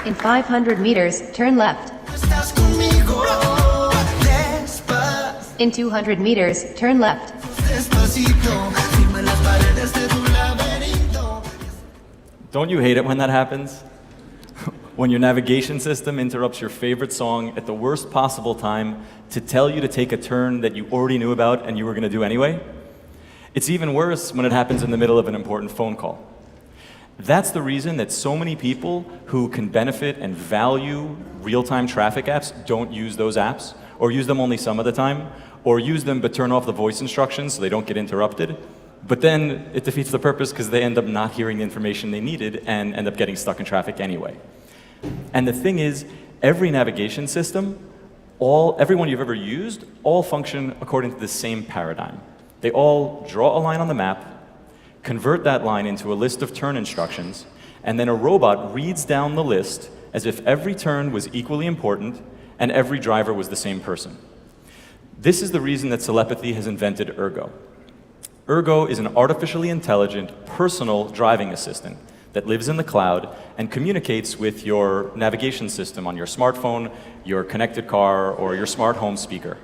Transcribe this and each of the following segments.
In 500 meters, turn left. In 200 meters, turn left. Don't you hate it when that happens? When your navigation system interrupts your favorite song at the worst possible time to tell you to take a turn that you already knew about and you were going to do anyway? It's even worse when it happens in the middle of an important phone call. That's the reason that so many people who can benefit and value real-time traffic apps don't use those apps, or use them only some of the time, or use them but turn off the voice instructions so they don't get interrupted. But then it defeats the purpose because they end up not hearing the information they needed and end up getting stuck in traffic anyway. And the thing is, every navigation system, everyone you've ever used, all function according to the same paradigm. They all draw a line on the map, convert that line into a list of turn instructions, and then a robot reads down the list as if every turn was equally important and every driver was the same person. This is the reason that Celepathy has invented Ergo. Ergo is an artificially intelligent, personal driving assistant that lives in the cloud and communicates with your navigation system on your smartphone, your connected car, or your smart home speaker.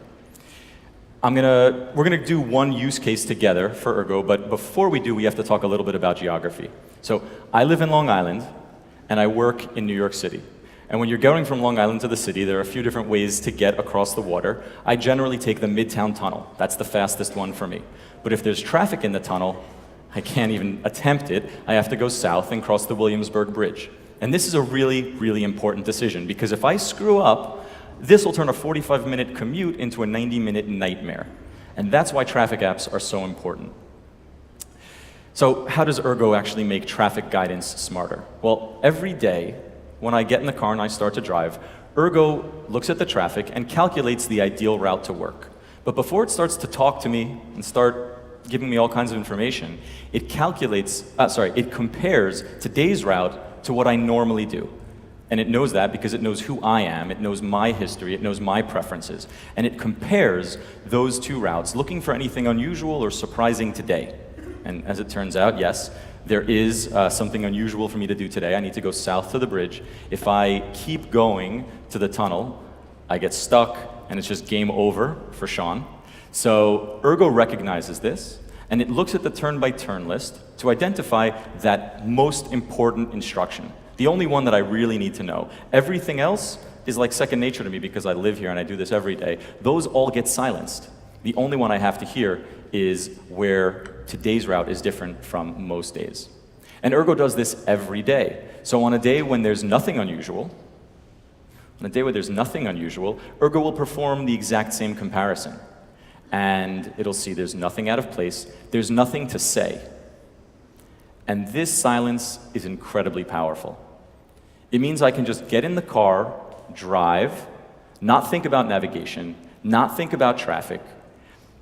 We're gonna do one use case together for Ergo, but before we do, we have to talk a little bit about geography. So I live in Long Island, and I work in New York City. And when you're going from Long Island to the city, there are a few different ways to get across the water. I generally take the Midtown Tunnel. That's the fastest one for me. But if there's traffic in the tunnel, I can't even attempt it. I have to go south and cross the Williamsburg Bridge. And this is a really, really important decision, because if I screw up, this will turn a 45-minute commute into a 90-minute nightmare. And that's why traffic apps are so important. So how does Ergo actually make traffic guidance smarter? Well, every day, when I get in the car and I start to drive, Ergo looks at the traffic and calculates the ideal route to work. But before it starts to talk to me and start giving me all kinds of information, it compares today's route to what I normally do. And it knows that because it knows who I am, it knows my history, it knows my preferences. And it compares those two routes, looking for anything unusual or surprising today. And as it turns out, yes, there is something unusual for me to do today. I need to go south to the bridge. If I keep going to the tunnel, I get stuck, and it's just game over for Sean. So Ergo recognizes this, and it looks at the turn-by-turn list to identify that most important instruction, the only one that I really need to know. Everything else is like second nature to me because I live here and I do this every day. Those all get silenced. The only one I have to hear is where today's route is different from most days. And Ergo does this every day. So on a day when there's nothing unusual, Ergo will perform the exact same comparison. And it'll see there's nothing out of place, there's nothing to say. And this silence is incredibly powerful. It means I can just get in the car, drive, not think about navigation, not think about traffic,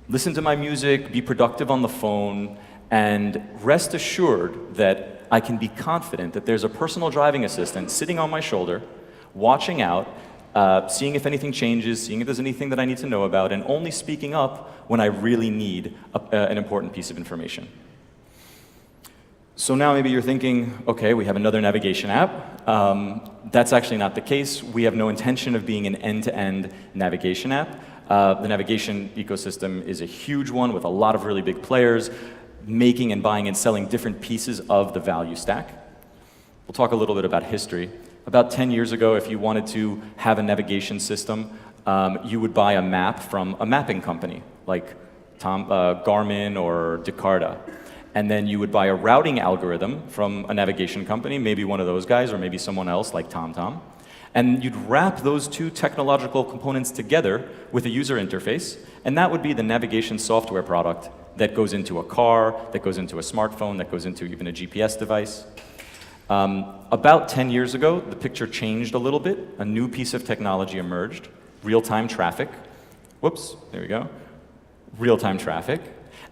listen to my music, be productive on the phone, and rest assured that I can be confident that there's a personal driving assistant sitting on my shoulder, watching out, seeing if anything changes, seeing if there's anything that I need to know about, and only speaking up when I really need an important piece of information. So now maybe you're thinking, okay, we have another navigation app. That's actually not the case. We have no intention of being an end-to-end navigation app. The navigation ecosystem is a huge one with a lot of really big players making and buying and selling different pieces of the value stack. We'll talk a little bit about history. About 10 years ago, if you wanted to have a navigation system, you would buy a map from a mapping company like Garmin or Descartes. And then you would buy a routing algorithm from a navigation company, maybe one of those guys or maybe someone else like TomTom. And you'd wrap those two technological components together with a user interface, and that would be the navigation software product that goes into a car, that goes into a smartphone, that goes into even a GPS device. About 10 years ago, the picture changed a little bit. A new piece of technology emerged, real-time traffic. Whoops, there we go. Real-time traffic.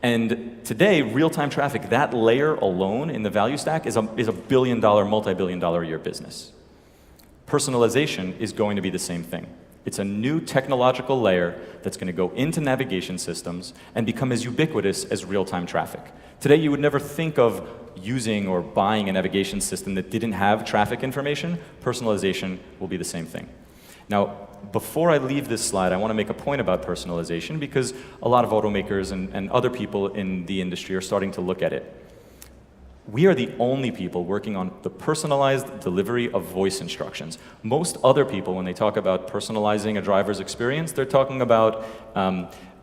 And today, real-time traffic, that layer alone in the value stack is a billion-dollar, multi-billion-dollar a year business. Personalization is going to be the same thing. It's a new technological layer that's going to go into navigation systems and become as ubiquitous as real-time traffic. Today, you would never think of using or buying a navigation system that didn't have traffic information. Personalization will be the same thing. Now, before I leave this slide, I want to make a point about personalization because a lot of automakers and other people in the industry are starting to look at it. We are the only people working on the personalized delivery of voice instructions. Most other people, when they talk about personalizing a driver's experience, they're talking about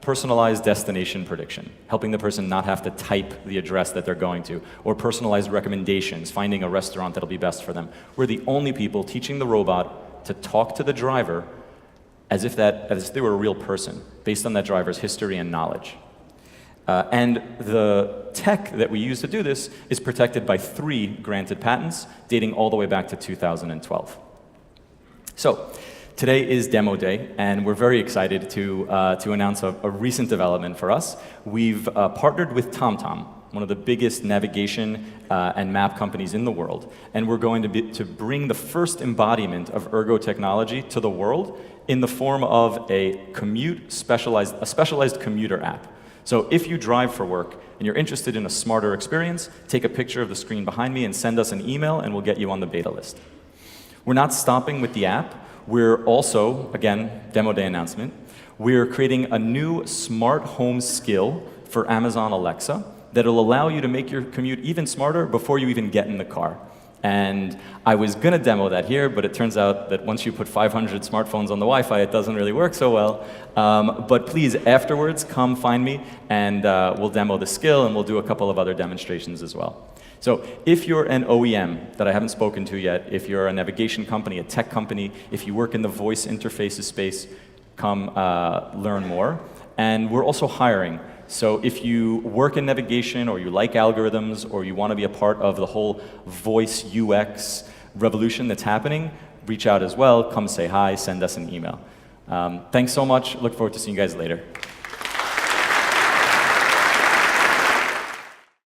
personalized destination prediction, helping the person not have to type the address that they're going to, or personalized recommendations, finding a restaurant that'll be best for them. We're the only people teaching the robot to talk to the driver as if they were a real person, based on that driver's history and knowledge. And the tech that we use to do this is protected by 3 granted patents dating all the way back to 2012. So, today is demo day, and we're very excited to announce a recent development for us. We've partnered with TomTom, one of the biggest navigation and map companies in the world, and we're going to bring the first embodiment of Ergo technology to the world in the form of a specialized commuter app. So if you drive for work and you're interested in a smarter experience, take a picture of the screen behind me and send us an email, and we'll get you on the beta list. We're not stopping with the app. We're also, again, demo day announcement, we're creating a new smart home skill for Amazon Alexa that'll allow you to make your commute even smarter before you even get in the car. And I was going to demo that here, but it turns out that once you put 500 smartphones on the Wi-Fi, it doesn't really work so well. But please, afterwards, come find me, and we'll demo the skill, and we'll do a couple of other demonstrations as well. So if you're an OEM that I haven't spoken to yet, if you're a navigation company, a tech company, if you work in the voice interfaces space, come learn more. And we're also hiring. So if you work in navigation, or you like algorithms, or you want to be a part of the whole voice UX revolution that's happening, reach out as well. Come say hi, send us an email. Thanks so much. Look forward to seeing you guys later.